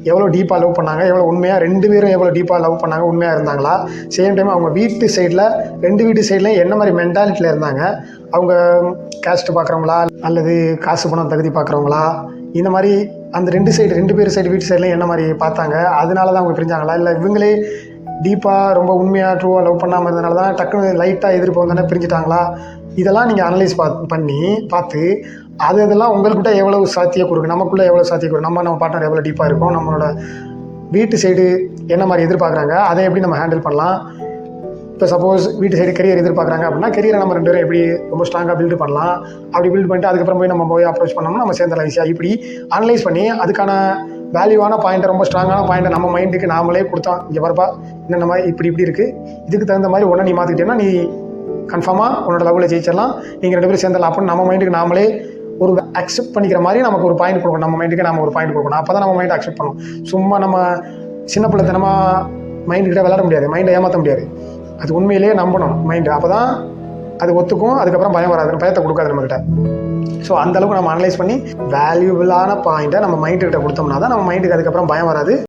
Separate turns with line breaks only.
எவ்வளோ டீப்பாக லவ் பண்ணாங்க, எவ்வளோ உண்மையாக 2 பேரும் எவ்வளோ டீப்பாக லவ் பண்ணாங்க, உண்மையாக இருந்தாங்களா, சேம் டைம் அவங்க வீட்டு சைடில் 2 வீட்டு சைட்லையும் என்ன மாதிரி மென்டாலிட்டியில் இருந்தாங்க, அவங்க கேஸ்ட் பார்க்குறவங்களா அல்லது காசு பணம் தகுதி பார்க்குறவங்களா, இந்த மாதிரி அந்த 2 பேர் சைடு வீட்டு சைட்லையும் என்ன மாதிரி பார்த்தாங்க, அதனால தான் அவங்க பிரிஞ்சாங்களா, இல்லை இவங்களே டீப்பாக ரொம்ப உண்மையாக ட்ரூவாக லவ் பண்ணாமல் இருந்தனால தான் டக்குன்னு லைட்டாக எதிர்ப்பு வந்தோடனே பிரிஞ்சுட்டாங்களா, இதெல்லாம் நீங்கள் அனலைஸ் பண்ணி பார்த்து அதெல்லாம் உங்கள்கிட்ட எவ்வளோ சாத்தியக்கூறு இருக்குது, நமக்குள்ளே எவ்வளோ சாத்தியக்கூறு, நம்ம பார்ட்னர் எவ்வளோ டீப்பாக இருக்கும், நம்மளோட வீட்டு சைடு என்ன மாதிரி எதிர்பார்க்குறாங்க, அதை எப்படி நம்ம ஹேண்டில் பண்ணலாம். இப்போ சப்போஸ் வீட்டு சைடு கரியர் எதிர்பார்க்குறாங்க அப்படின்னா கரியரை நம்ம 2 பேரும் எப்படி ரொம்ப ஸ்ட்ராங்காக பில்டு பண்ணலாம், அப்படி பில்ட் பண்ணிட்டு அதுக்கப்புறம் நம்ம போய் அப்ரோச் பண்ணோம்னா நம்ம சேர்ந்தலாம் ஈஸியாக. இப்படி அனலைஸ் பண்ணி அதுக்கான வேல்யூவான பாயிண்ட்டை, ரொம்ப ஸ்ட்ராங்கான பாயிண்ட்டை நம்ம மைண்டுக்கு நாமளே கொடுத்தோம். இங்கே வரப்பா இந்த மாதிரி இப்படி இருக்குது, இதுக்கு தகுந்த மாதிரி ஒன்று நீ மாற்றிக்கிட்டேன்னா நீ கன்ஃபார்மாக உன்னோட லெவலில் ஜெயிச்சிடலாம், நீங்கள் 2 பேரும் சேர்ந்தலாம் அப்படின்னு நம்ம மைண்டுக்கு நாமளே ஒரு அக்செப்ட் பண்ணிக்கிற மாதிரி நமக்கு ஒரு பாயிண்ட் கொடுக்கணும். நம்ம மைண்டுக்கு நம்ம ஒரு பாயிண்ட் கொடுக்கணும். அப்போ தான் நம்ம மைண்டை அக்செப்ட் பண்ணணும். சும்மா நம்ம சின்ன பிள்ளைத்தனமாக மைண்டுக்கிட்ட விளையாட முடியாது, மைண்டை ஏமாற்ற முடியாது. அது உண்மையிலேயே நம்பணும் மைண்டு. அப்போ தான் அது ஒத்துக்கும், அதுக்கப்புறம் பயம் வராது, பயத்தை கொடுக்காது நம்மக்கிட்ட. ஸோ அந்தளவுக்கு நம்ம அனலைஸ் பண்ணி வேல்யூபிளான பாயிண்ட்டை நம்ம மைண்டுக்கிட்ட கொடுத்தோம்னா தான் நம்ம மைண்டுக்கு அதுக்கப்புறம் பயம் வராது.